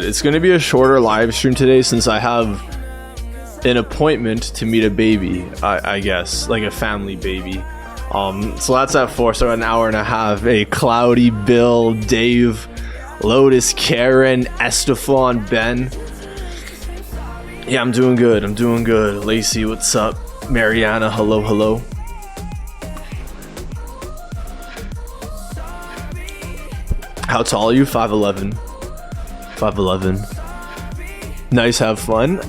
It's gonna be a shorter live stream today since I have an appointment to meet a baby, I guess, like a family baby. So that's at 4, so an hour and a half. A Cloudy, Bill, Dave, Lotus, Karen, Estefan, Ben. Yeah, I'm doing good. Lacey, what's up? Mariana, hello. How tall are you? 5'11". 5'11". Nice, have fun.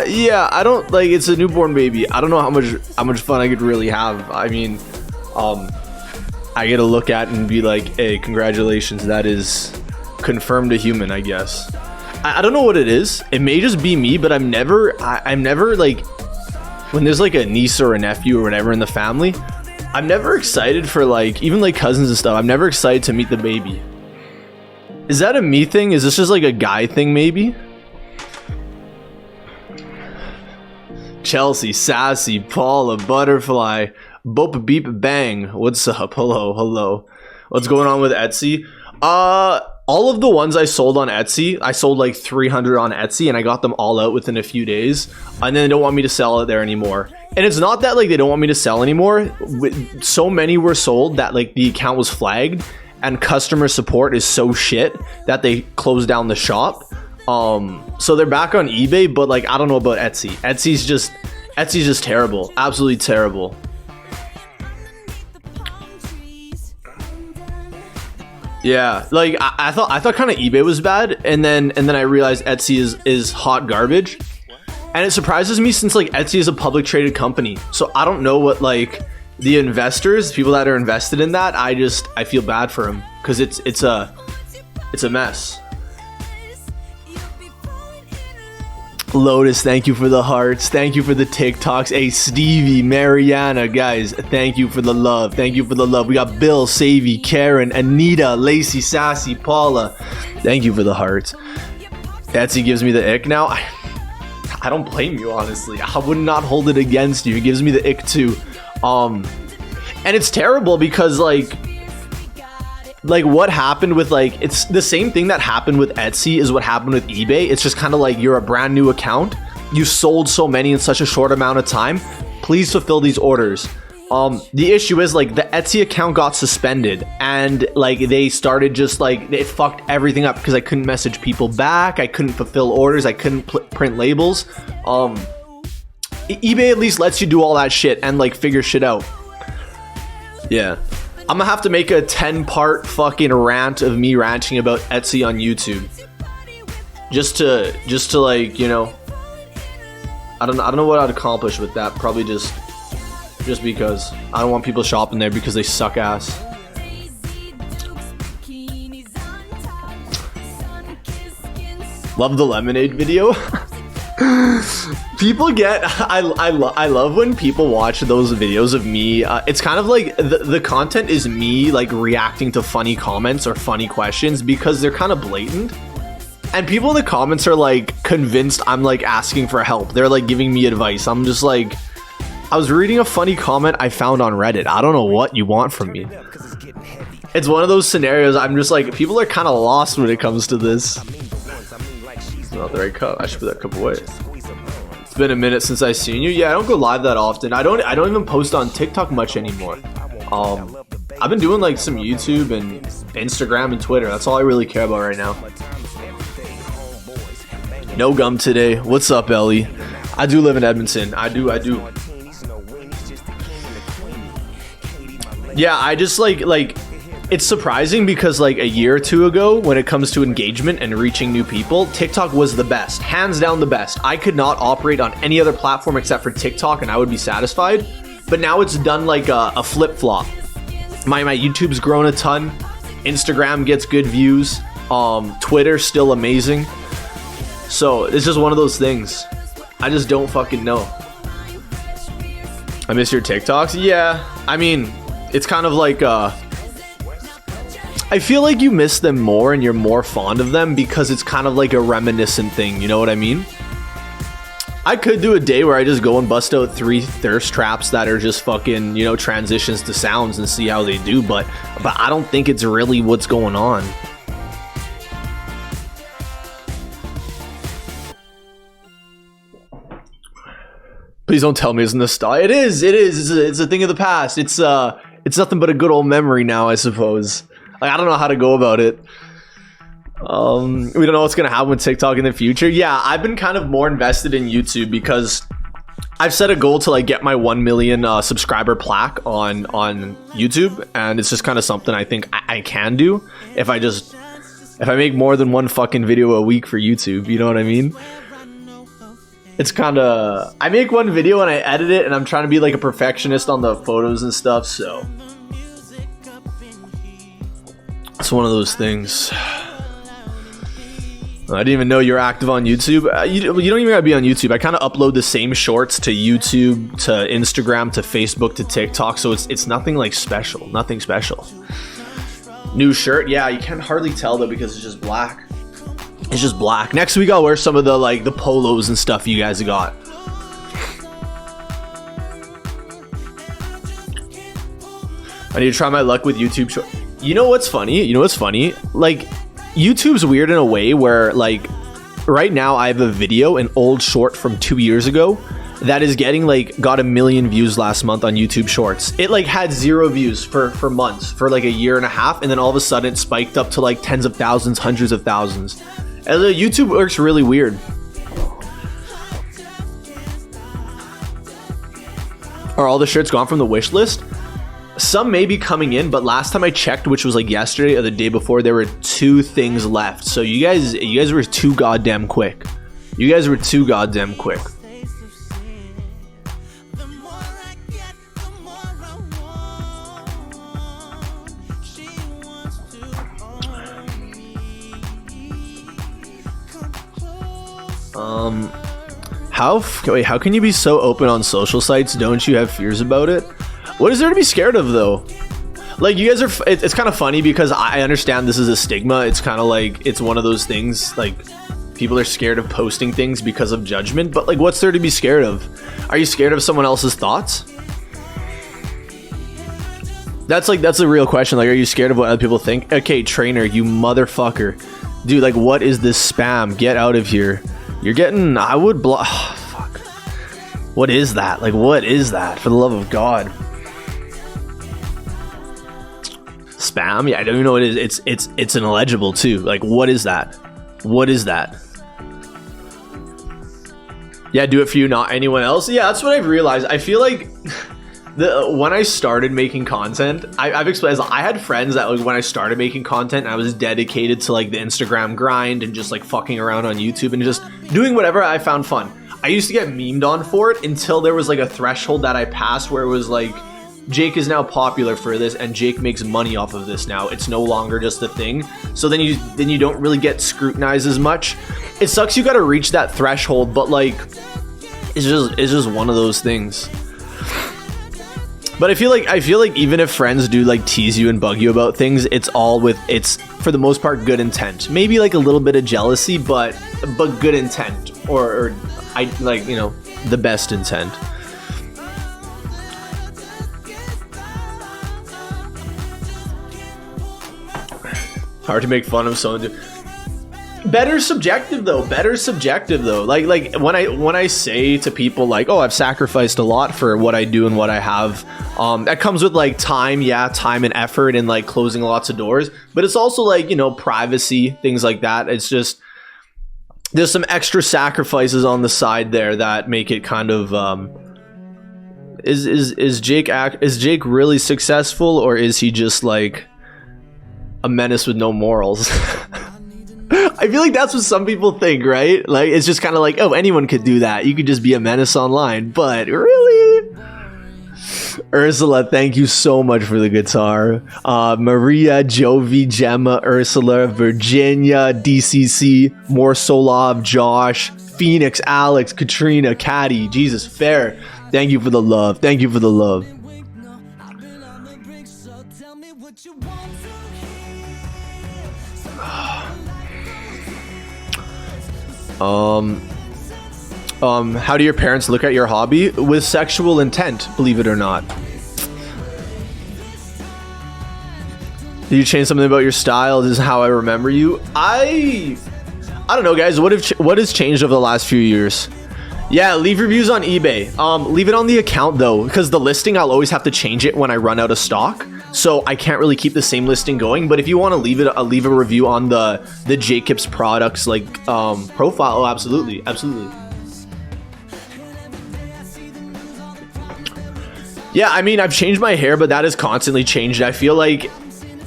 Yeah, I don't like. It's a newborn baby. I don't know how much fun I could really have. I mean, I get to look at and be like, hey, congratulations, that is confirmed a human, I guess. I don't know what it is. It may just be me, but I'm never like, when there's like a niece or a nephew or whatever in the family, I'm never excited for like, even like cousins and stuff. I'm never excited to meet the baby. Is that a me thing? Is this just like a guy thing maybe? Chelsea, Sassy, Paula, Butterfly, Boop Beep Bang. What's up? Hello. What's going on with Etsy? All of the ones I sold on Etsy, I sold like 300 on Etsy and I got them all out within a few days. And then they don't want me to sell it there anymore. And it's not that like they don't want me to sell anymore. So many were sold that like the account was flagged and customer support is so shit that they closed down the shop. So they're back on eBay, but like I don't know about Etsy. Etsy's just terrible. Absolutely terrible. Yeah, like I thought kind of eBay was bad, and then I realized Etsy is hot garbage. And it surprises me since like Etsy is a public traded company. So I don't know what like the investors, people that are invested in that, I feel bad for them because it's a mess. Lotus, thank you for the hearts. Thank you for the TikToks. Hey, Stevie, Mariana, guys, thank you for the love. We got Bill, Savvy, Karen, Anita, Lacey, Sassy, Paula. Thank you for the hearts. Etsy gives me the ick now. I don't blame you, honestly. I would not hold it against you. It gives me the ick too. And it's terrible because like what happened with like, it's the same thing that happened with Etsy is what happened with eBay. It's just kind of like you're a brand new account. You sold so many in such a short amount of time. Please fulfill these orders. The issue is like the Etsy account got suspended and like they started just like, it fucked everything up because I couldn't message people back. I couldn't fulfill orders. I couldn't print labels. eBay at least lets you do all that shit and like figure shit out. Yeah. I'm gonna have to make a 10-part fucking rant of me ranting about Etsy on YouTube. Just to like, you know, I don't know what I'd accomplish with that. Probably just because I don't want people shopping there because they suck ass. Love the lemonade video. People get I love when people watch those videos of me. It's kind of like the content is me like reacting to funny comments or funny questions because they're kind of blatant, and people in the comments are like convinced I'm like asking for help. They're like giving me advice. I'm just like, I was reading a funny comment I found on Reddit. I don't know what you want from me. It's one of those scenarios. I'm just like, people are kind of lost when it comes to this. It's not the right cup. I should put that cup away. It's been a minute since I've seen you. Yeah, I don't go live that often. I don't even post on TikTok much anymore. I've been doing like some YouTube and Instagram and Twitter. That's all I really care about right now. No gum today. What's up, Ellie? I do live in Edmonton. I do. Yeah, I just like it's surprising because like a year or two ago, when it comes to engagement and reaching new people, TikTok was the best, hands down the best. I could not operate on any other platform except for TikTok and I would be satisfied. But now it's done like a flip-flop. My YouTube's grown a ton. Instagram gets good views. Twitter still amazing. So it's just one of those things. I just don't fucking know. I miss your TikToks? Yeah, I mean, it's kind of like I feel like you miss them more and you're more fond of them because it's kind of like a reminiscent thing, you know what I mean? I could do a day where I just go and bust out 3 thirst traps that are just fucking, you know, transitions to sounds and see how they do, but I don't think it's really what's going on. Please don't tell me it's nostalgia. It is. It's a thing of the past. It's nothing but a good old memory now, I suppose. Like, I don't know how to go about it. We don't know what's gonna happen with TikTok in the future. Yeah, I've been kind of more invested in YouTube because I've set a goal to like get my 1 million subscriber plaque on YouTube, and it's just kind of something I think I can do if I make more than one fucking video a week for YouTube. You know what I mean? It's kind of, I make one video and I edit it, and I'm trying to be like a perfectionist on the photos and stuff, so it's one of those things. I didn't even know you're active on YouTube. You don't even gotta be on YouTube. I kind of upload the same shorts to YouTube, to Instagram, to Facebook, to TikTok, so it's nothing like special. Nothing special. New shirt, yeah, you can hardly tell though because it's just black. It's just black. Next week I'll wear some of the like the polos and stuff you guys got. I need to try my luck with YouTube short. You know what's funny? Like, YouTube's weird in a way where, like, right now I have a video, an old short from 2 years ago, that is getting, like, got 1 million views last month on YouTube Shorts. It, like, had 0 views for months, for, like, a year and a half, and then all of a sudden it spiked up to, like, tens of thousands, hundreds of thousands. And YouTube works really weird. Are all the shirts gone from the wish list? Some may be coming in, but last time I checked, which was like yesterday or the day before, there were 2 things left. So you guys were too goddamn quick. You guys were too goddamn quick. How can you be so open on social sites? Don't you have fears about it? What is there to be scared of though? Like, you guys are, it's kind of funny because I understand this is a stigma. It's kind of like, it's one of those things, like, people are scared of posting things because of judgment, but like, what's there to be scared of? Are you scared of someone else's thoughts? That's the real question. Like, are you scared of what other people think? Okay, trainer, you motherfucker. Dude, like, what is this spam? Get out of here. You're getting, I would block, fuck. What is that? Like, what is that? For the love of God. Spam? Yeah, I don't even know what it is. It's an illegible too. Like, what is that? What is that? Yeah, do it for you, not anyone else. Yeah, that's what I've realized. I feel like when I started making content, I've explained, I had friends that, like, when I started making content, I was dedicated to like the Instagram grind and just like fucking around on YouTube and just doing whatever I found fun. I used to get memed on for it until there was like a threshold that I passed where it was like, Jake is now popular for this and Jake makes money off of this now. It's no longer just a thing. So then you don't really get scrutinized as much. It sucks you gotta reach that threshold, but like, it's just one of those things. But I feel like even if friends do like tease you and bug you about things, it's for the most part good intent. Maybe like a little bit of jealousy, but good intent, or I like, you know, the best intent. Hard to make fun of someone. Better subjective though. Like when I say to people like, oh, I've sacrificed a lot for what I do and what I have, that comes with like time and effort and like closing lots of doors, but it's also like, you know, privacy, things like that. It's just, there's some extra sacrifices on the side there that make it kind of is Jake really successful, or is he just like a menace with no morals? I feel like that's what some people think, right? Like, it's just kind of like, oh, anyone could do that. You could just be a menace online. But really? Ursula, thank you so much for the guitar. Maria, Jovi, Gemma, Ursula, Virginia, DCC, More Solov, Josh, Phoenix, Alex, Katrina, Caddy, Jesus, Fair. Thank you for the love. Thank you for the love. How do your parents look at your hobby? With sexual intent, believe it or not. Did you change something about your style? This is how I remember you. I don't know, guys. What has changed over the last few years? Yeah, leave reviews on eBay. Leave it on the account though, because the listing, I'll always have to change it when I run out of stock. So I can't really keep the same listing going. But if you want to leave it, leave a review on the Jacobs products like profile. Oh, absolutely, absolutely. Yeah, I mean, I've changed my hair, but that has constantly changed. I feel like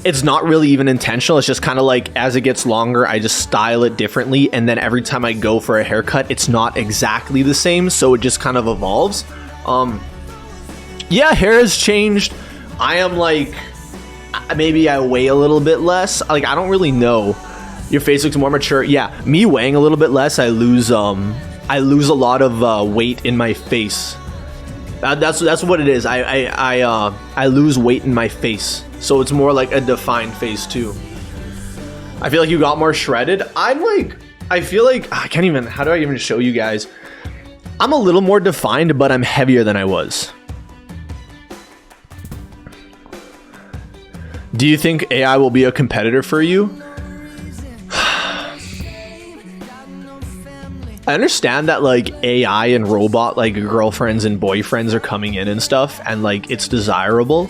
it's not really even intentional. It's just kind of like as it gets longer, I just style it differently. And then every time I go for a haircut, it's not exactly the same. So it just kind of evolves. Yeah, hair has changed. I am like, maybe I weigh a little bit less. Like, I don't really know. Your face looks more mature. Yeah, me weighing a little bit less, I lose a lot of weight in my face. That's what it is. I lose weight in my face. So it's more like a defined face too. I feel like you got more shredded. I feel like, I can't even, how do I even show you guys? I'm a little more defined, but I'm heavier than I was. Do you think AI will be a competitor for you? I understand that like AI and robot like girlfriends and boyfriends are coming in and stuff, and like it's desirable,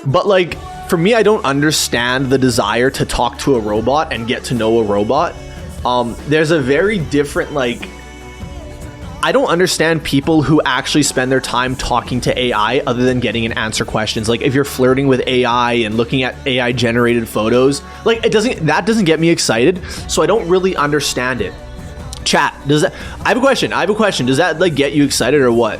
but like for me, I don't understand the desire to talk to a robot and get to know a robot. There's a very different, like, I don't understand people who actually spend their time talking to AI other than getting an answer questions. Like if you're flirting with AI and looking at AI generated photos, like that doesn't get me excited. So I don't really understand it. Chat, does that, I have a question. Does that like get you excited or what?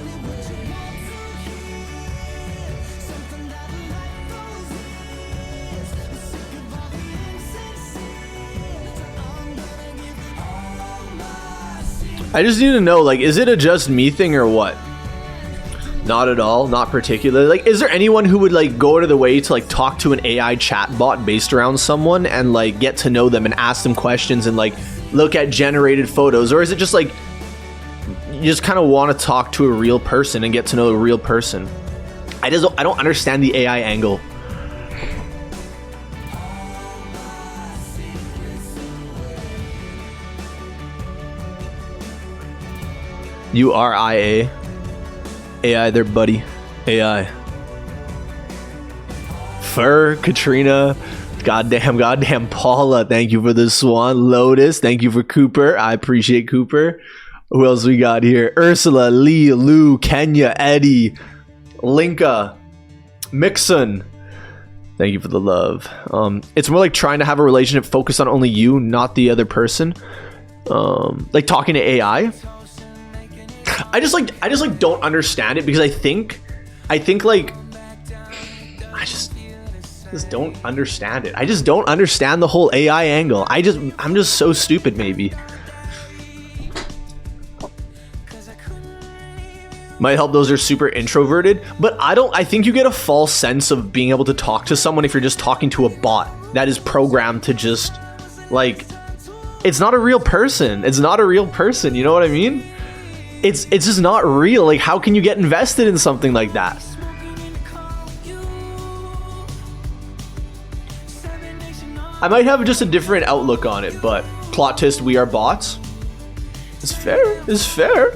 I just need to know, like, is it a just me thing or what? Not at all, not particularly. Like, is there anyone who would like go to the way to like talk to an AI chat bot based around someone and like get to know them and ask them questions and like look at generated photos? Or is it just like you just kind of want to talk to a real person and get to know a real person? I don't understand the AI angle. URIA. AI there, buddy. AI. Fur, Katrina. Goddamn Paula. Thank you for the swan. Lotus. Thank you for Cooper. I appreciate Cooper. Who else we got here? Ursula, Lee, Lou, Kenya, Eddie, Linka, Mixon. Thank you for the love. It's more like trying to have a relationship focused on only you, not the other person. Like talking to AI. I just don't understand it because I think like I just don't understand it. I just don't understand the whole AI angle. I'm just so stupid maybe. Might help those are super introverted, but I think you get a false sense of being able to talk to someone if you're just talking to a bot that is programmed to just like, it's not a real person. It's not a real person. You know what I mean? It's just not real. Like, how can you get invested in something like that? I might have just a different outlook on it, but plot twist, we are bots. It's fair. It's fair.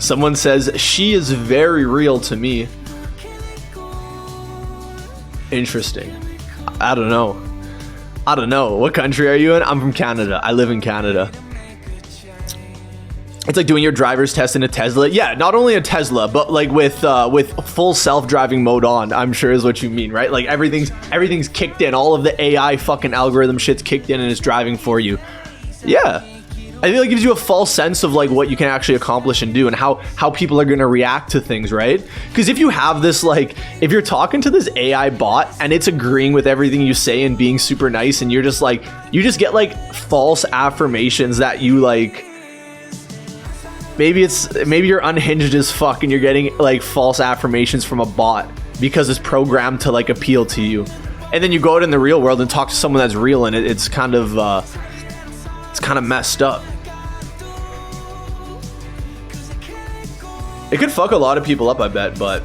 Someone says, she is very real to me. Interesting. I don't know. What country are you in? I'm from Canada. I live in Canada. It's like doing your driver's test in a Tesla. Yeah, not only a Tesla, but like with full self-driving mode on, I'm sure is what you mean, right? Like everything's kicked in. All of the AI fucking algorithm shit's kicked in and it's driving for you. Yeah. I feel it gives you a false sense of like what you can actually accomplish and do and how people are going to react to things, right? Because if you have this, like, if you're talking to this AI bot and it's agreeing with everything you say and being super nice, and you're just like, you just get like false affirmations that you like, maybe you're unhinged as fuck and you're getting like false affirmations from a bot because it's programmed to like appeal to you. And then you go out in the real world and talk to someone that's real, and it's kind of messed up. It could fuck a lot of people up, I bet, but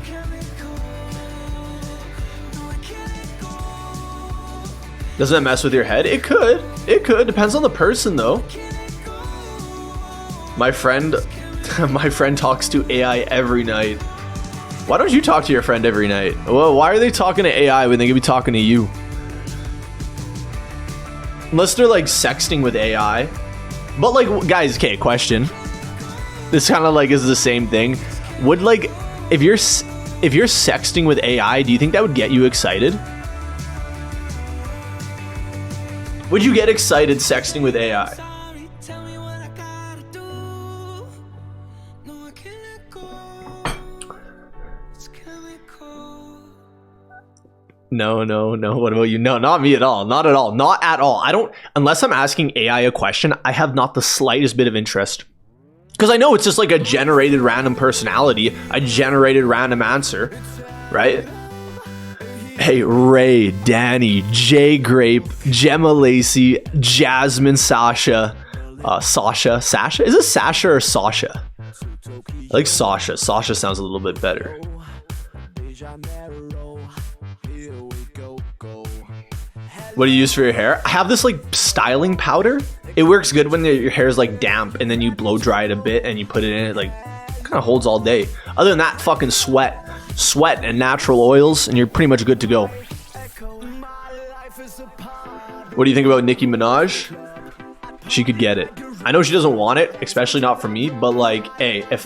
Doesn't that mess with your head? It could. It could. Depends on the person, though. My friend talks to AI every night. Why don't you talk to your friend every night? Well, why are they talking to AI when they could be talking to you? Unless they're like sexting with AI. But like, guys, okay, question. This kind of like is the same thing. Would like, if you're sexting with AI, do you think that would get you excited? Would you get excited sexting with AI? No. What about you? No, not me at all. Not at all. Not at all. I don't, unless I'm asking AI a question, I have not the slightest bit of interest. Because I know it's just like a generated random personality, a generated random answer, right? Hey, Ray, Danny, Jay Grape, Gemma Lacey, Jasmine, Sasha. Sasha? Is it Sasha or Sasha? I like Sasha. Sasha sounds a little bit better. What do you use for your hair? I have this like styling powder. It works good when your hair is like damp and then you blow dry it a bit and you put it in it, like kind of holds all day. Other than that, fucking sweat and natural oils and you're pretty much good to go. What do you think about Nicki Minaj? She could get it. I know she doesn't want it, especially not for me, but like, hey, if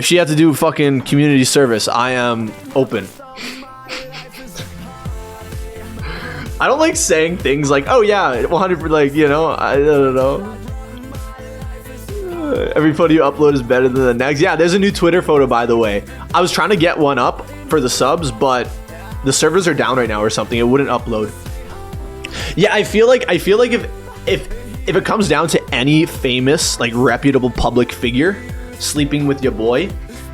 she had to do fucking community service, I am open. I don't like saying things like, oh yeah, 100%, like, you know, I don't know. Every photo you upload is better than the next. Yeah, there's a new Twitter photo, by the way. I was trying to get one up for the subs, but the servers are down right now or something. It wouldn't upload. Yeah, I feel like if it comes down to any famous, like, reputable public figure sleeping with your boy,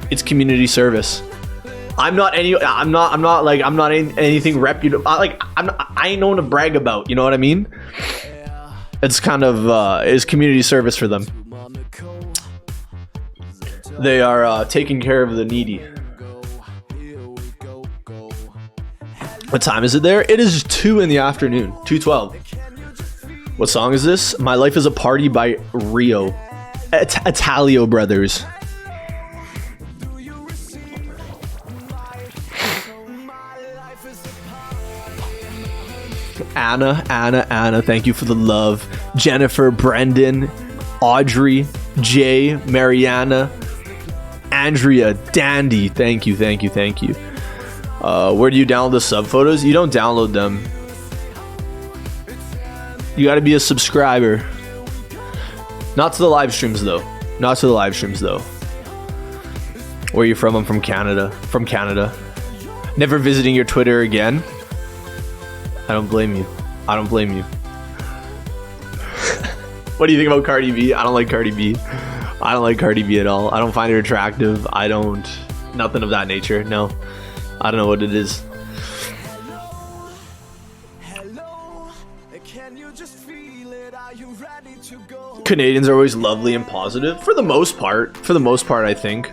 it's community service. I'm not anything reputable. I ain't no one to brag about. You know what I mean? It's kind of is community service for them. They are taking care of the needy. What time is it there? It is 2 in the afternoon. 2:12. What song is this? My Life is a Party by Rio. Italio Brothers. Anna, thank you for the love. Jennifer, Brendan, Audrey, Jay, Mariana, Andrea, Dandy, thank you. Where do you download the sub photos? You don't download them. You got to be a subscriber. Not to the live streams though. Where are you from? I'm from Canada. Never visiting your Twitter again. I don't blame you. What do you think about Cardi B? I don't like Cardi B. At all. I don't find her attractive. Nothing of that nature. No. I don't know what it is. Canadians are always lovely and positive. For the most part, I think.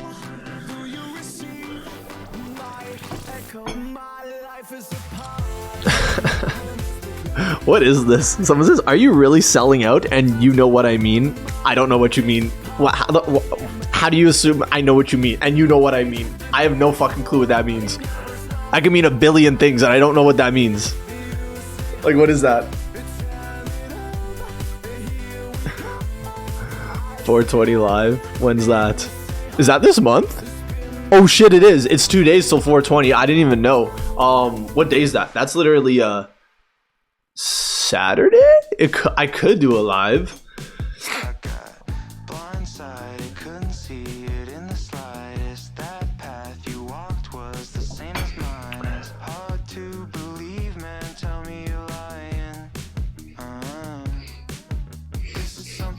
What is this? Someone says, are you really selling out? And you know what I mean? I don't know what you mean. How do you assume I know what you mean? And you know what I mean? I have no fucking clue what that means. I can mean a billion things and I don't know what that means. Like, what is that? 420 live? When's that? Is that this month? Oh shit, it is. It's 2 days till 420. I didn't even know. What day is that? That's literally Saturday? I could do a live.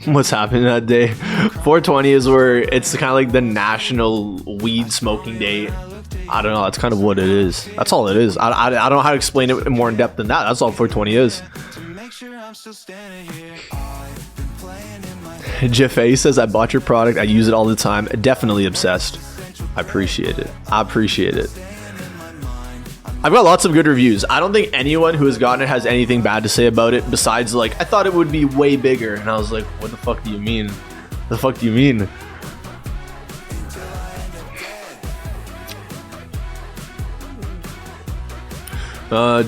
What's happening that day? 420 is where it's kind of like the national weed smoking day. I don't know. That's kind of what it is. That's all it is. I don't know how to explain it more in depth than that. That's all 420 is. Jaffe says, I bought your product. I use it all the time. Definitely obsessed. I appreciate it. I've got lots of good reviews. I don't think anyone who has gotten it has anything bad to say about it besides like, I thought it would be way bigger. And I was like, what the fuck do you mean? What the fuck do you mean?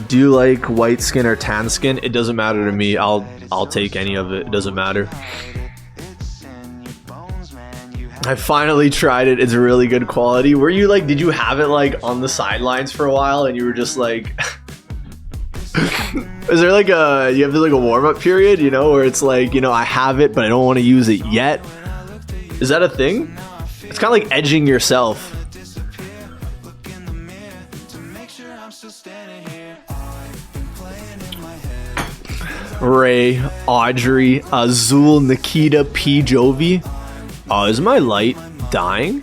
Do you like white skin or tan skin? It doesn't matter to me. I'll take any of it. It doesn't matter. I finally tried it. It's really good quality. Were you like, did you have it like on the sidelines for a while and you were just like is there like you have like a warm-up period, you know, where it's like, you know, I have it but I don't want to use it yet? Is that a thing? It's kind of like edging yourself. Ray, Audrey, Azul, Nikita, P. Jovi. Oh, is my light dying?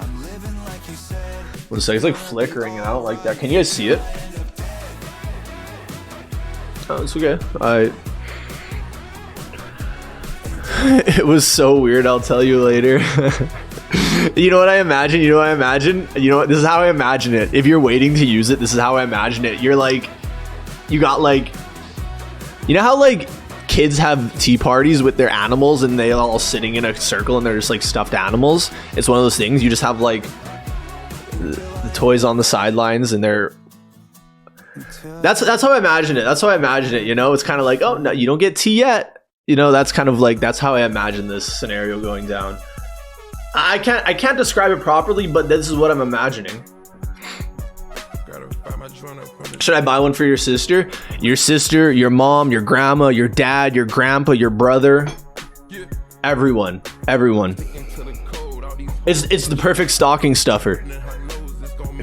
One second, it's like flickering and I don't like that. Can you guys see it? Oh, it's okay. It was so weird, I'll tell you later. You know what I imagine? You know what I imagine? You know what? This is how I imagine it. If you're waiting to use it, this is how I imagine it. You're like, you got like, you know how like kids have tea parties with their animals and they all sitting in a circle and they're just like stuffed animals? It's one of those things. You just have like the toys on the sidelines and they're, that's how I imagine it. That's how I imagine it. You know, it's kind of like, oh no, you don't get tea yet. You know, that's kind of like, that's how I imagine this scenario going down. I can't describe it properly, but this is what I'm imagining. Should I buy one for your sister? Your sister, your mom, your grandma, your dad, your grandpa, your brother, everyone. It's the perfect stocking stuffer.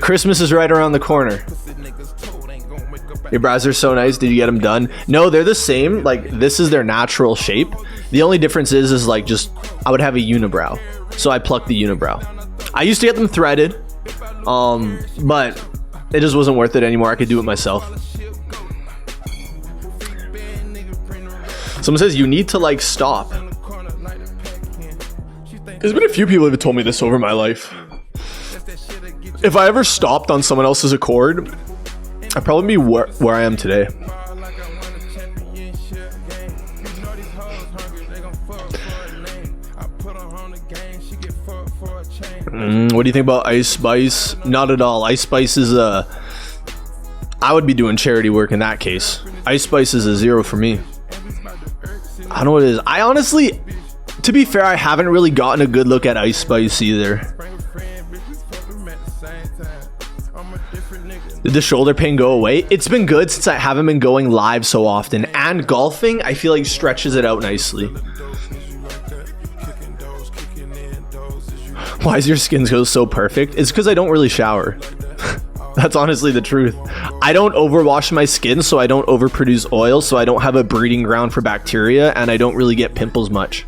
Christmas is right around the corner. Your brows are so nice. Did you get them done? No, they're the same. Like, this is their natural shape. The only difference is like, just I would have a unibrow, so I plucked the unibrow. I used to get them threaded, but it just wasn't worth it anymore. I could do it myself. Someone says you need to like stop. There's been a few people that have told me this over my life. If I ever stopped on someone else's accord, I'd probably be where I am today. What do you think about Ice Spice? Not at all. Ice Spice is a... I would be doing charity work in that case. Ice Spice is a 0 for me. I don't know what it is. I honestly, to be fair, I haven't really gotten a good look at Ice Spice either. Did the shoulder pain go away? It's been good since I haven't been going live so often. And golfing, I feel like stretches it out nicely. Why is your skin so perfect? It's because I don't really shower. That's honestly the truth. I don't overwash my skin, so I don't overproduce oil, so I don't have a breeding ground for bacteria, and I don't really get pimples much.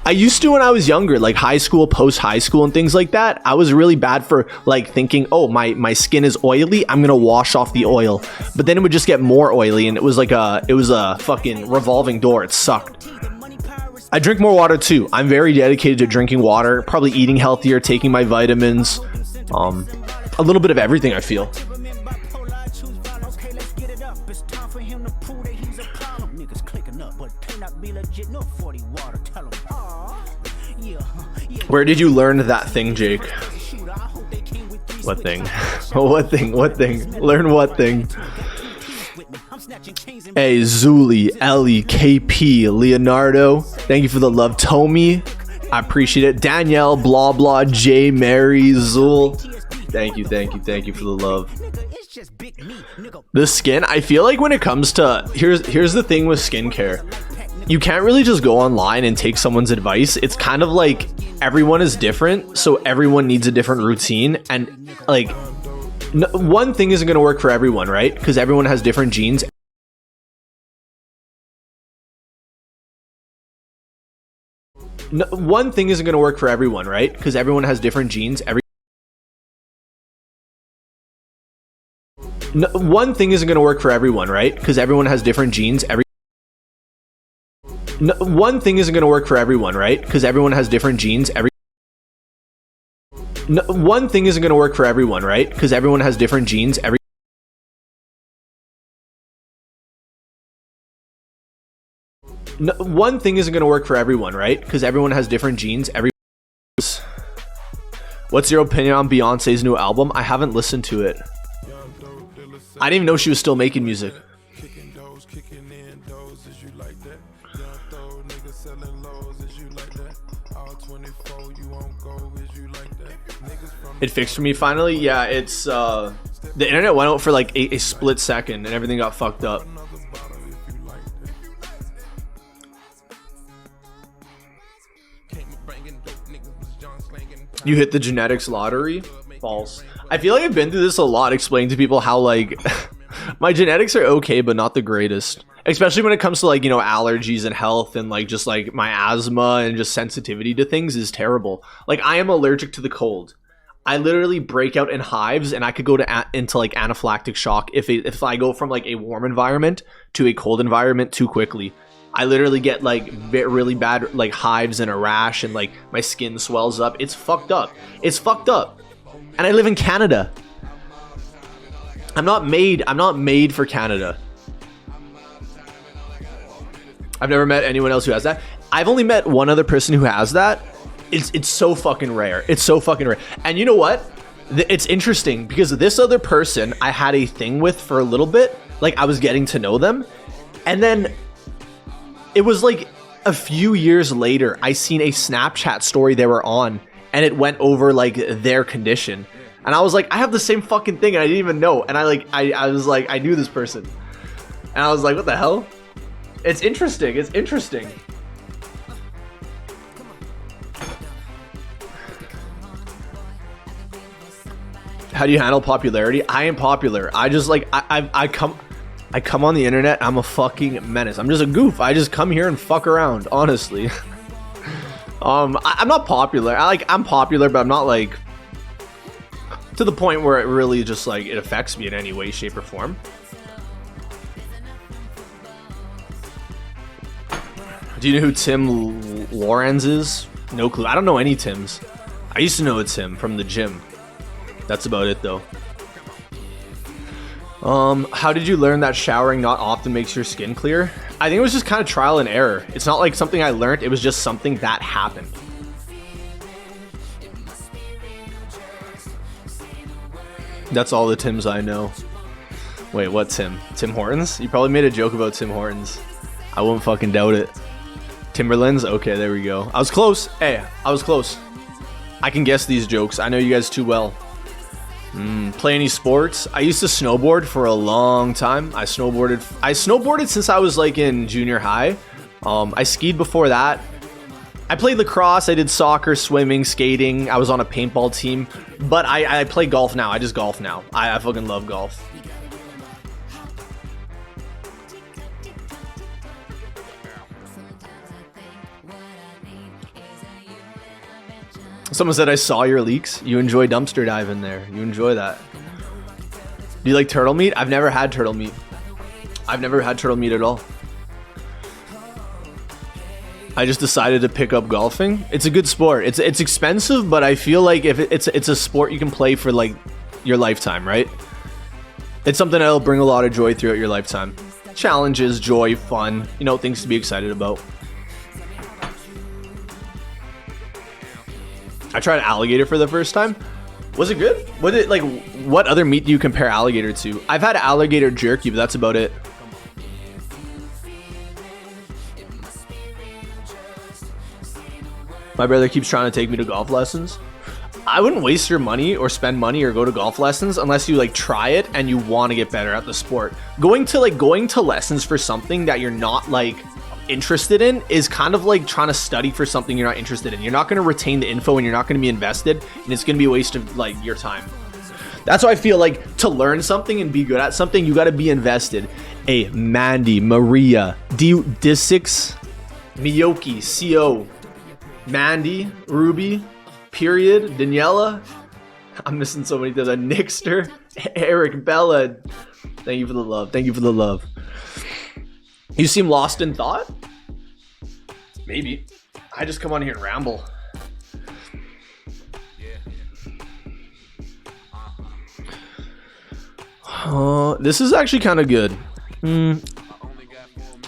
I used to when I was younger, like high school, post-high school, and things like that. I was really bad for like thinking, oh, my skin is oily, I'm gonna wash off the oil. But then it would just get more oily, and it was a fucking revolving door. It sucked. I drink more water too. I'm very dedicated to drinking water, probably eating healthier, taking my vitamins, a little bit of everything, I feel. Where did you learn that thing, Jake? What thing? What thing? Learn what thing? Hey, Zuli, Ellie, KP, Leonardo, thank you for the love. Tommy, I appreciate it. Danielle, blah blah, Jay, Mary, Zul, thank you for the love. The skin, I feel like when it comes to, here's the thing with skincare, you can't really just go online and take someone's advice. It's kind of like everyone is different, so everyone needs a different routine, and like one thing isn't going to work for everyone, right? Because everyone has different genes. One thing isn't going to work for everyone, right? Because everyone has different genes. One thing isn't going to work for everyone, right? Because everyone has different genes. One thing isn't going to work for everyone, right? Because everyone has different genes. One thing isn't going to work for everyone, right? Because everyone has different genes. no, one thing isn't gonna work for everyone, right? Because everyone has different genes. What's your opinion on Beyonce's new album? I haven't listened to it. I didn't even know she was still making music. It fixed for me finally. Yeah, it's the internet went out for like a split second and everything got fucked up. You hit the genetics lottery? False. I feel like I've been through this a lot, explaining to people how like my genetics are okay but not the greatest, especially when it comes to like, you know, allergies and health, and like just like my asthma and just sensitivity to things is terrible. Like I am allergic to the cold. I literally break out in hives, and I could go into like anaphylactic shock if I go from like a warm environment to a cold environment too quickly. I literally get like really bad like hives and a rash, and like my skin swells up. It's fucked up. It's fucked up. And I live in Canada. I'm not made for Canada. I've never met anyone else who has that. I've only met one other person who has that. It's so fucking rare. It's so fucking rare. And you know what? It's interesting because this other person I had a thing with for a little bit. Like I was getting to know them. And then it was like a few years later, I seen a Snapchat story they were on, and it went over like their condition. And I was like, I have the same fucking thing, and I didn't even know. And I was like, I knew this person. And I was like, what the hell? It's interesting. It's interesting. How do you handle popularity? I am popular. I just like I come on the internet. I'm a fucking menace. I'm just a goof. I just come here and fuck around. Honestly, I'm not popular. I'm popular, but I'm not like to the point where it really just like it affects me in any way, shape, or form. Do you know who Tim Lorenz is? No clue. I don't know any Tims. I used to know it's him from the gym. That's about it though. How did you learn that showering not often makes your skin clear? I think it was just kind of trial and error. It's not like something I learned, it was just something that happened. That's all the Tims I know. Wait, what Tim? Tim Hortons? You probably made a joke about Tim Hortons. I won't fucking doubt it. Timberlands? Okay, there we go. I was close. Hey, I was close. I can guess these jokes. I know you guys too well. Play any sports? I used to snowboard for a long time. I snowboarded since I was like in junior high. I skied before that. I played lacrosse. I did soccer, swimming, skating. I was on a paintball team. But I play golf now. I just golf now. I fucking love golf. Someone said, I saw your leaks. You enjoy dumpster diving there. You enjoy that. Do you like turtle meat? I've never had turtle meat. I've never had turtle meat at all. I just decided to pick up golfing. It's a good sport. It's expensive, but I feel like if it's a sport you can play for like your lifetime, right? It's something that'll bring a lot of joy throughout your lifetime. Challenges, joy, fun, you know, things to be excited about. I tried alligator for the first time. Was it good? Was it like, what other meat do you compare alligator to? I've had alligator jerky, but that's about it. My brother keeps trying to take me to golf lessons. I wouldn't waste your money or spend money or go to golf lessons unless you like try it and you want to get better at the sport. Going to lessons for something that you're not like interested in is kind of like trying to study for something you're not interested in. You're not going to retain the info and you're not going to be invested, and it's going to be a waste of like your time. That's why I feel like to learn something and be good at something, you got to be invested. A Mandy, Maria, D6, Miyoki, CO, Mandy, Ruby, period, Daniela. I'm missing so many things. Nixter, Eric, Bella. Thank you for the love. Thank you for the love. You seem lost in thought? Maybe. I just come on here and ramble. This is actually kind of good.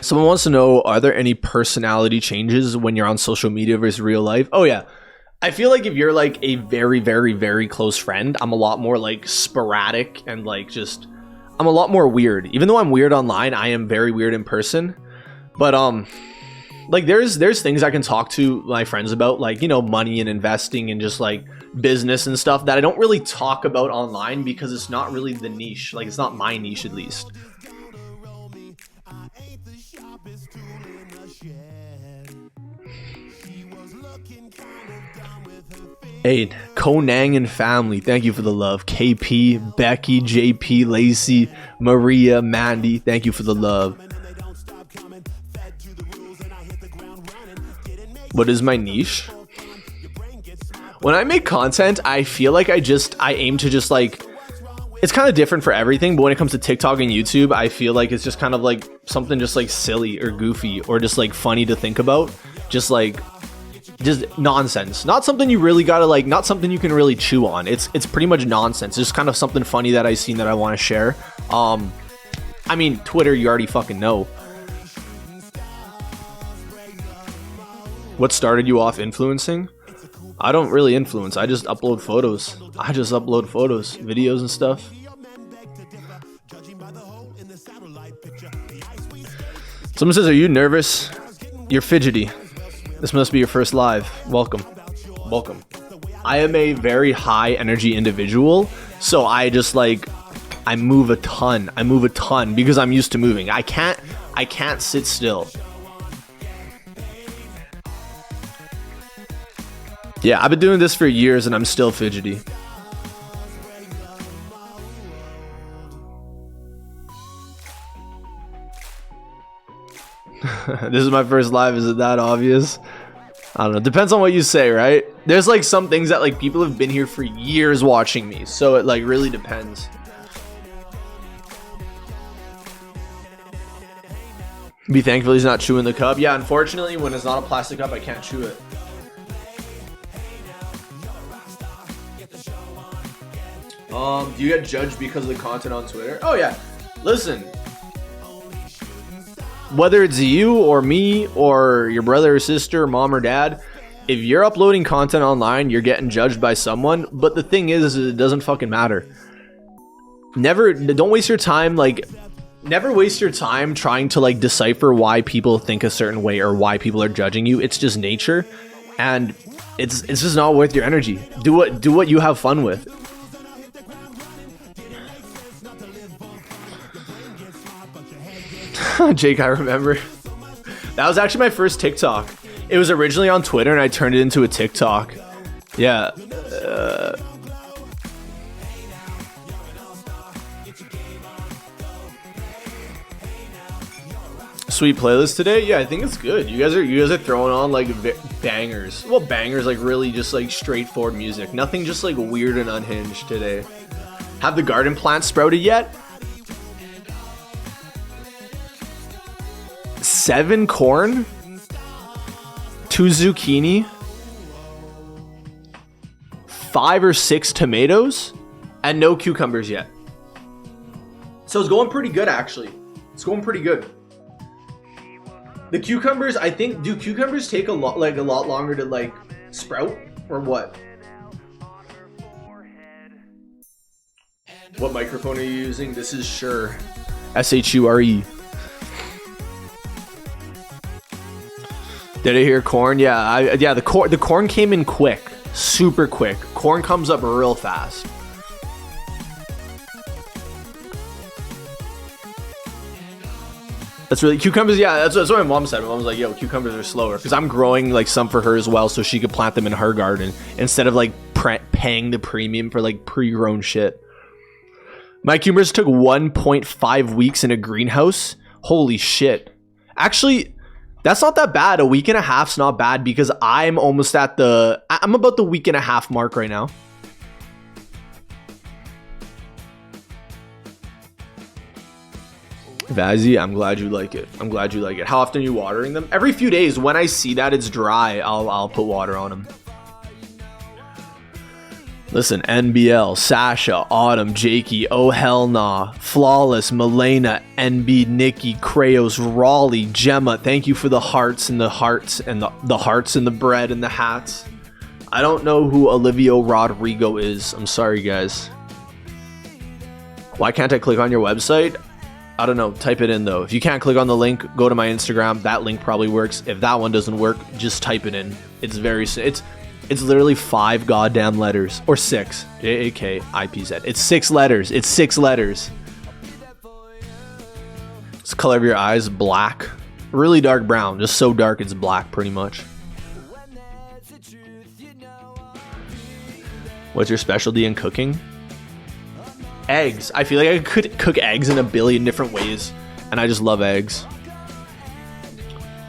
Someone wants to know, are there any personality changes when you're on social media versus real life? Oh yeah. I feel like if you're like a very, very, very close friend, I'm a lot more like sporadic and like just, I'm a lot more weird. Even though I'm weird online, I am very weird in person. But like there's things I can talk to my friends about, like, you know, money and investing and just like business and stuff that I don't really talk about online because it's not really the niche. Like it's not my niche, at least. Hey, Konang and family, thank you for the love. KP, Becky, JP, Lacey, Maria, Mandy, thank you for the love. What is my niche? When I make content, I feel like I aim to just like, it's kind of different for everything, but when it comes to TikTok and YouTube, I feel like it's just kind of like something just like silly or goofy or just like funny to think about. Just nonsense, not something you really gotta like, not something you can really chew on. It's pretty much nonsense. It's just kind of something funny that I seen that I want to share. I mean, Twitter, you already fucking know. What started you off influencing? I don't really influence. I just upload photos. Videos and stuff. Someone says, are you nervous? You're fidgety. This must be your first live. Welcome. I am a very high energy individual, so I just like, I move a ton because I'm used to moving. I can't sit still. Yeah, I've been doing this for years and I'm still fidgety. This is my first live. Is it that obvious? I don't know. Depends on what you say, right? There's like some things that like people have been here for years watching me, so it like really depends. Be thankful he's not chewing the cup. Yeah, unfortunately, when it's not a plastic cup, I can't chew it. Do you get judged because of the content on Twitter? Oh yeah. Listen, whether it's you or me or your brother or sister, mom or dad, if you're uploading content online, you're getting judged by someone. But the thing is it doesn't fucking matter. Don't waste your time, like, never waste your time trying to like decipher why people think a certain way or why people are judging you. It's just nature, and it's just not worth your energy. Do what you have fun with. Jake, I remember. That was actually my first TikTok. It was originally on Twitter and I turned it into a TikTok. Yeah. Sweet playlist today? Yeah, I think it's good. You guys are throwing on like bangers. Well, bangers, like really just like straightforward music. Nothing just like weird and unhinged today. Have the garden plants sprouted yet? 7 corn, 2 zucchini, 5 or 6 tomatoes, and no cucumbers yet. So it's going pretty good, actually. It's going pretty good. The cucumbers, I think, do cucumbers take a lot longer to like sprout, or what? What microphone are you using? This is Shure, SHURE. Did I hear corn? Yeah, the corn came in quick, super quick. Corn comes up real fast. That's really cucumbers. Yeah, that's what my mom said. My mom was like, "Yo, cucumbers are slower," because I'm growing like some for her as well, so she could plant them in her garden instead of like paying the premium for like pre-grown shit. My cucumbers took 1.5 weeks in a greenhouse. Holy shit! Actually, that's not that bad. A week and a half's not bad because I'm almost at I'm about the week and a half mark right now. Vazzy, I'm glad you like it. How often are you watering them? Every few days. When I see that it's dry, I'll put water on them. Listen, NBL, Sasha, Autumn, Jakey, Oh Hell Nah, Flawless, Milena, NB, Nikki, Krayos, Raleigh, Gemma. Thank you for the hearts and the hearts and the hearts and the bread and the hats. I don't know who Olivia Rodrigo is. I'm sorry, guys. Why can't I click on your website? I don't know. Type it in, though. If you can't click on the link, go to my Instagram. That link probably works. If that one doesn't work, just type it in. It's very... It's literally 5 goddamn letters. Or 6. J-A-K-I-P-Z. It's 6 letters. It's 6 letters. It's the color of your eyes, black. Really dark brown. Just so dark it's black, pretty much. What's your specialty in cooking? Eggs. I feel like I could cook eggs in a billion different ways. And I just love eggs.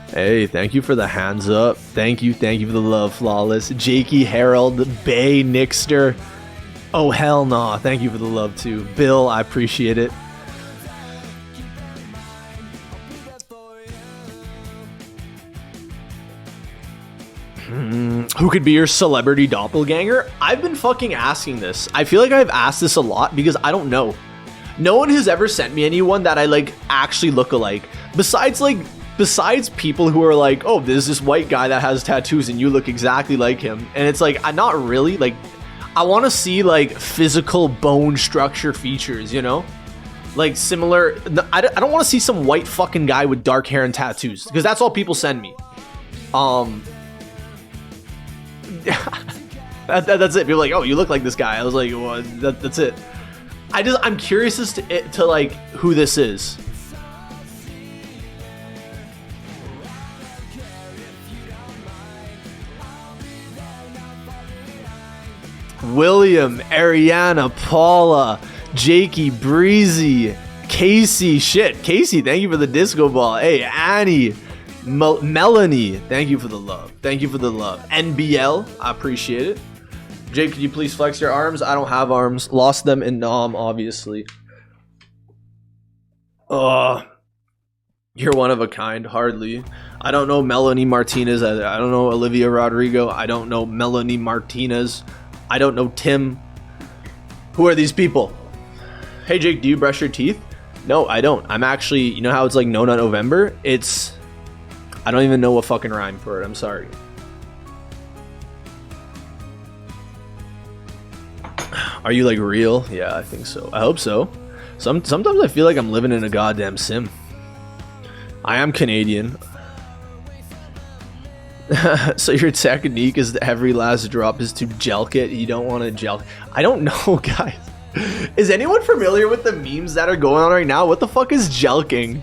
Hey, thank you for the hands up. Thank you for the love, Flawless. Jakey, Harold, Bay, Nixter. Oh, hell nah. Thank you for the love, too. Bill, I appreciate it. Who could be your celebrity doppelganger? I've been fucking asking this. I feel like I've asked this a lot because I don't know. No one has ever sent me anyone that I like actually look alike. Besides people who are like, oh, there's this white guy that has tattoos and you look exactly like him. And it's like, I'm not really, like, I want to see like physical bone structure features, you know? Like similar, I don't want to see some white fucking guy with dark hair and tattoos because that's all people send me. That's it. People are like, oh, you look like this guy. I was like, well, that's it. I'm curious as to like who this is. William, Ariana, Paula, Jakey, Breezy, Casey. Shit, Casey, thank you for the disco ball. Hey, Annie, Melanie, thank you for the love. Thank you for the love. NBL, I appreciate it. Jake, could you please flex your arms? I don't have arms. Lost them in Nom, obviously. You're one of a kind, hardly. I don't know Melanie Martinez. I don't know Olivia Rodrigo. I don't know Melanie Martinez. I don't know Tim. Who are these people? Hey Jake, do you brush your teeth? No, I don't. I'm actually, you know how it's like No Nut November? I don't even know a fucking rhyme for it. I'm sorry. Are you like real? Yeah, I think so. I hope so. Sometimes I feel like I'm living in a goddamn sim. I am Canadian. So your technique is that every last drop is to jelk it. You don't want to jelk. I don't know, guys. Is anyone familiar with the memes that are going on right now? What the fuck is jelking?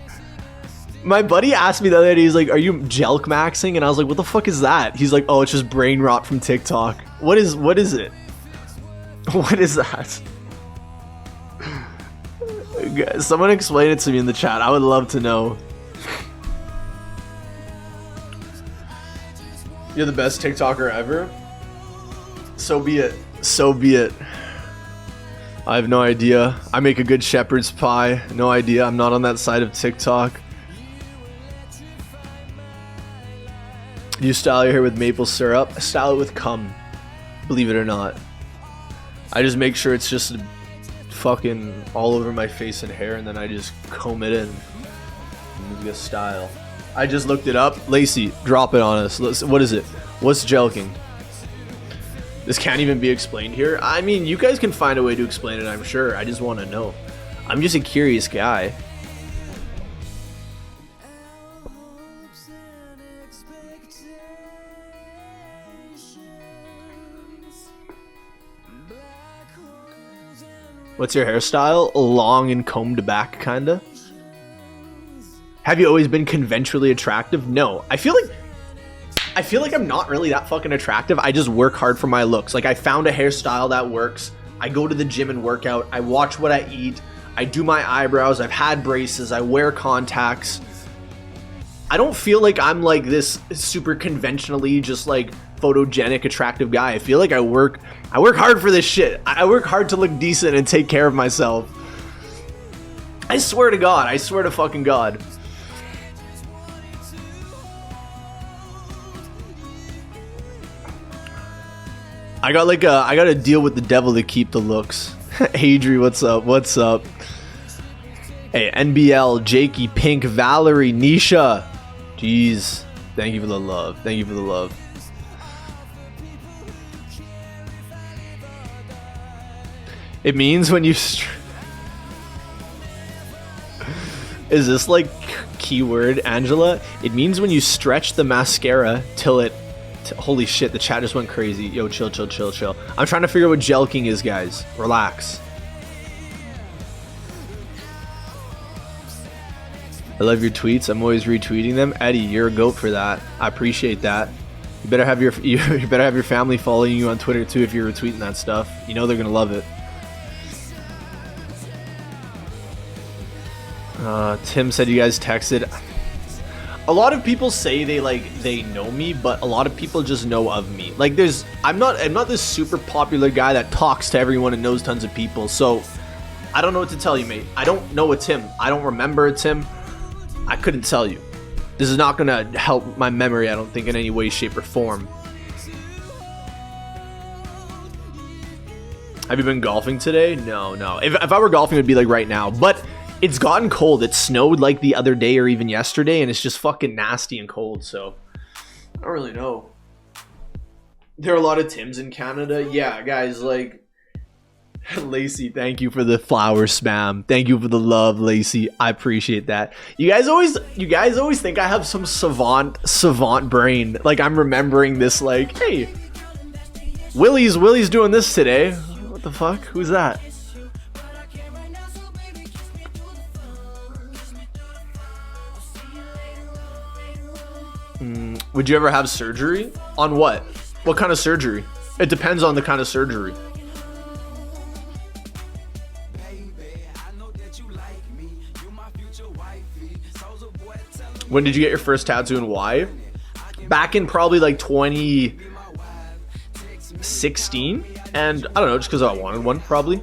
My buddy asked me the other day, he's like, are you jelk maxing? And I was like, what the fuck is that? He's like, oh, it's just brain rot from TikTok. What is it? What is that? Someone explain it to me in the chat. I would love to know. You're the best TikToker ever? So be it. So be it. I have no idea. I make a good shepherd's pie. No idea. I'm not on that side of TikTok. You style your hair with maple syrup. I style it with cum. Believe it or not. I just make sure it's just fucking all over my face and hair, and then I just comb it in. And get style. I just looked it up. Lacey, drop it on us. What is it? What's jelking? This can't even be explained here. I mean, you guys can find a way to explain it, I'm sure. I just want to know. I'm just a curious guy. What's your hairstyle? Long and combed back, kinda? Have you always been conventionally attractive? No. I feel like I'm not really that fucking attractive. I just work hard for my looks. Like, I found a hairstyle that works. I go to the gym and work out. I watch what I eat. I do my eyebrows. I've had braces. I wear contacts. I don't feel like I'm like this super conventionally just like photogenic attractive guy. I feel like I work hard for this shit. I work hard to look decent and take care of myself. I swear to God. I swear to fucking God. I got to deal with the devil to keep the looks. Adri, what's up? What's up? Hey, NBL, Jakey, Pink, Valerie, Nisha. Jeez. Thank you for the love. Thank you for the love. It means when you... Is this like keyword, Angela? It means when you stretch the mascara till it... Holy shit, the chat just went crazy. Yo, chill, chill, chill, chill. I'm trying to figure out what jelking is, guys. Relax. I love your tweets. I'm always retweeting them. Eddie, you're a goat for that. I appreciate that. You better have your family following you on Twitter too if you're retweeting that stuff. You know they're gonna love it. Tim said you guys texted. A lot of people say they know me, but a lot of people just know of me. Like I'm not this super popular guy that talks to everyone and knows tons of people. So I don't know what to tell you, mate. I don't know it's him. I don't remember it's him. I couldn't tell you. This is not gonna help my memory, I don't think, in any way, shape, or form. Have you been golfing today? No. If I were golfing, it would be like right now. But it's gotten cold. It snowed like the other day or even yesterday, and it's just fucking nasty and cold, so I don't really know. There are a lot of Tims in Canada. Yeah, guys, like... Lacey, thank you for the flower spam. Thank you for the love, Lacey. I appreciate that. You guys always think I have some savant brain. Like I'm remembering this. Like, hey, Willie's doing this today. What the fuck? Who's that? Would you ever have surgery? On what? What kind of surgery? It depends on the kind of surgery. When did you get your first tattoo and why? Back in probably like 2016, and I don't know, just because I wanted one, probably.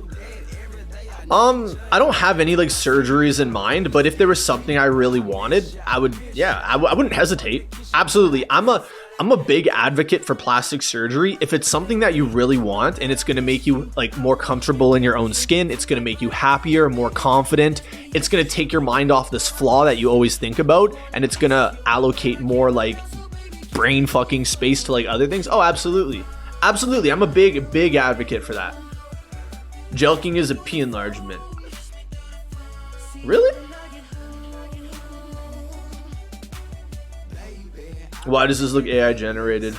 I don't have any like surgeries in mind, but if there was something I really wanted, I wouldn't hesitate. Absolutely. I'm a big advocate for plastic surgery. If it's something that you really want and it's going to make you like more comfortable in your own skin, it's going to make you happier, more confident. It's going to take your mind off this flaw that you always think about, and it's going to allocate more like brain fucking space to like other things. Oh, absolutely. Absolutely. I'm a big advocate for that. Jelking is a P enlargement. Really? Why does this look AI generated?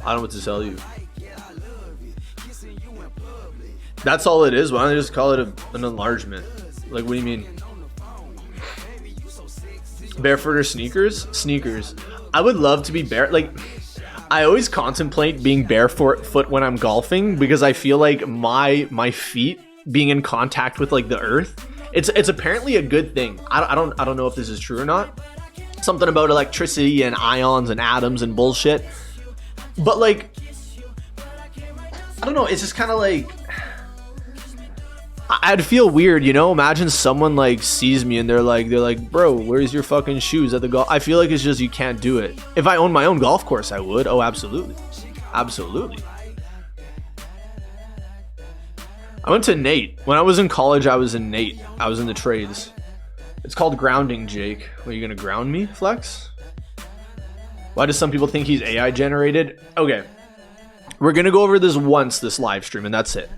I don't know what to tell you. That's all it is. Why don't they just call it an enlargement? Like, what do you mean? Barefoot or sneakers? Sneakers. I would love to be bare. Like, I always contemplate being barefoot when I'm golfing because I feel like my feet being in contact with like the earth. It's apparently a good thing. I don't know if this is true or not. Something about electricity and ions and atoms and bullshit. But like, I don't know. It's just kind of like, I'd feel weird, you know? Imagine someone like sees me and they're like, bro, where's your fucking shoes at the golf? I feel like it's just, you can't do it. If I owned my own golf course, I would. Oh, absolutely. Absolutely. I went to Nate. When I was in college, I was in Nate. I was in the trades. It's called grounding, Jake. Are you gonna ground me, Flex? Why do some people think he's AI generated? Okay. We're gonna go over this once, this live stream, and that's it.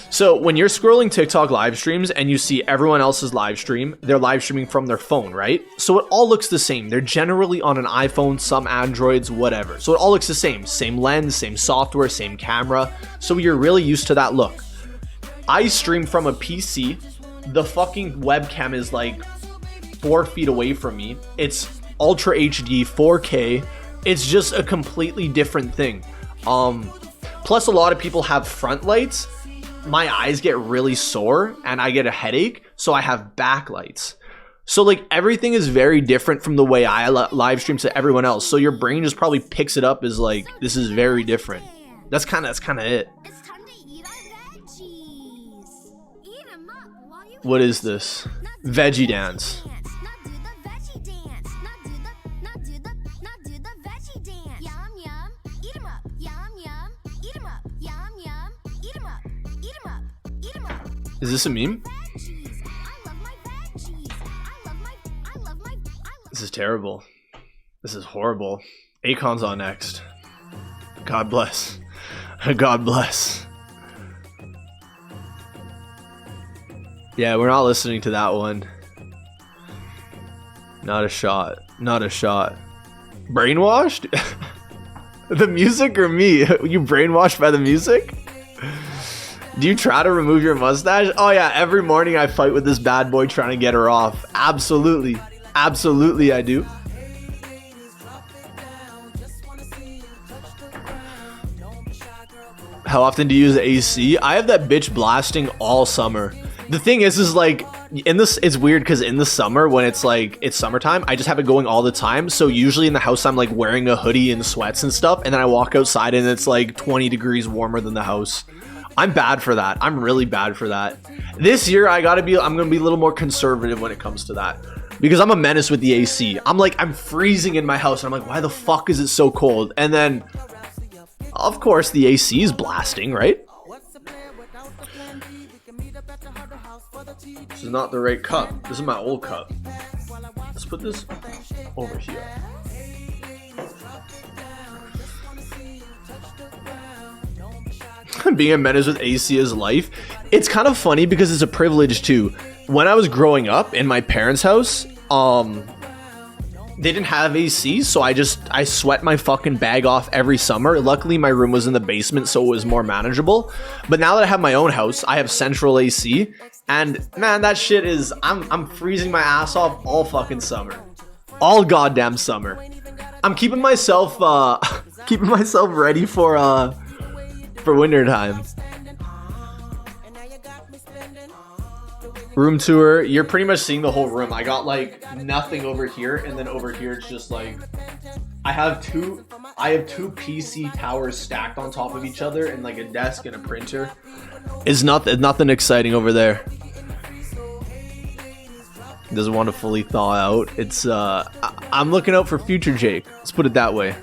So when you're scrolling TikTok live streams and you see everyone else's live stream, they're live streaming from their phone, right? So it all looks the same. They're generally on an iPhone, some Androids, whatever. So it all looks the same. Same lens, same software, same camera. So you're really used to that look. I stream from a PC. The fucking webcam is like 4 feet away from me. It's Ultra HD, 4K. It's just a completely different thing. Plus a lot of people have front lights. My eyes get really sore and I get a headache, so I have backlights. So like everything is very different from the way I live stream to everyone else. So your brain just probably picks it up as like, this is very different. That's kind of it. It's time to eat our veggies. Eat 'em up while you What is this? Veggie dance. Now do the veggie dance. Now do the veggie dance. Yum yum. Eat 'em up. Yum Is this a meme? This is terrible. This is horrible. Akon's on next. God bless. God bless. Yeah, we're not listening to that one. Not a shot. Not a shot. Brainwashed? The music or me? You brainwashed by the music? Do you try to remove your mustache? Oh yeah, every morning I fight with this bad boy trying to get her off. Absolutely. Absolutely I do. How often do you use the AC? I have that bitch blasting all summer. The thing is like, in this, it's weird because in the summer when it's like, it's summertime, I just have it going all the time. So usually in the house, I'm like wearing a hoodie and sweats and stuff. And then I walk outside and it's like 20 degrees warmer than the house. I'm bad for that. I'm really bad for that. This year, I'm going to be a little more conservative when it comes to that. Because I'm a menace with the AC. I'm freezing in my house. And I'm like, why the fuck is it so cold? And then, of course, the AC is blasting, right? This is not the right cup. This is my old cup. Let's put this over here. Being a menace with AC is life. It's kind of funny because it's a privilege too. When I was growing up in my parents' house, they didn't have AC, so I sweat my fucking bag off every summer. Luckily, my room was in the basement, so it was more manageable. But now that I have my own house, I have central AC, and man, that shit is, I'm freezing my ass off all fucking summer, all goddamn summer. I'm keeping myself ready for winter time. Room tour, you're pretty much seeing the whole room. I got like nothing over here, and then over here it's just like I have two PC towers stacked on top of each other, and like a desk and a printer. It's nothing exciting over there. Doesn't want to fully thaw out. It's I'm looking out for future Jake. Let's put it that way.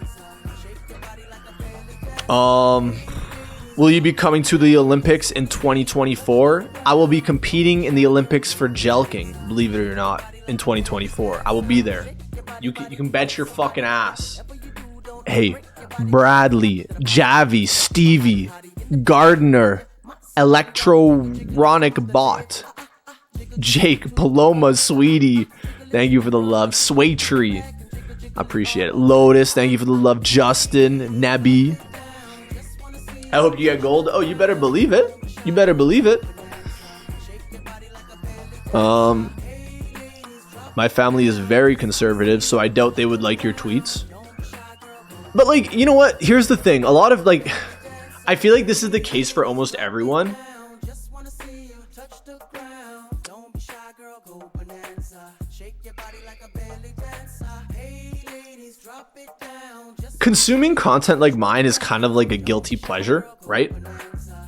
Will you be coming to the Olympics in 2024? I will be competing in the Olympics for jelking, believe it or not, in 2024. I will be there. You can bet your fucking ass. Hey, Bradley, Javi, Stevie, Gardner, Electronic Bot, Jake, Paloma, Sweetie, thank you for the love. Swaytree, I appreciate it. Lotus, thank you for the love. Justin, Nebby, I hope you get gold. Oh, you better believe it. You better believe it. My family is very conservative, so I doubt they would like your tweets. But like, you know what? Here's the thing. A lot of like, I feel like this is the case for almost everyone. Consuming content like mine is kind of like a guilty pleasure, right?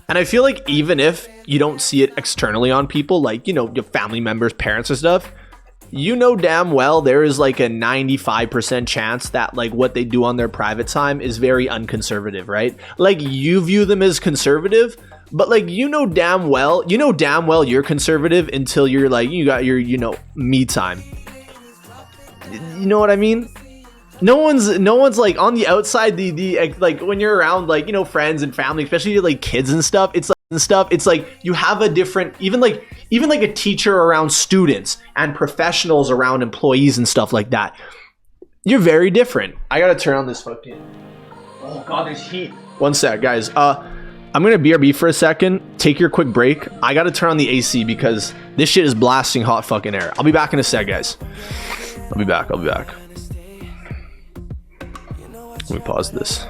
And I feel like even if you don't see it externally on people, like, you know, your family members, parents and stuff, you know damn well there is like a 95% chance that like what they do on their private time is very unconservative, right? Like you view them as conservative, but like you know damn well you're conservative until you're like, you got your, you know, me time. You know what I mean? No one's like on the outside, the like when you're around like, you know, friends and family, especially like kids and stuff, it's like you have a different, even like a teacher around students and professionals around employees and stuff like that. You're very different. I gotta turn on this fucking, oh god, there's heat. One sec, guys. I'm gonna BRB for a second. Take your quick break. I gotta turn on the AC because this shit is blasting hot fucking air. I'll be back in a sec, guys. I'll be back. Let me pause this.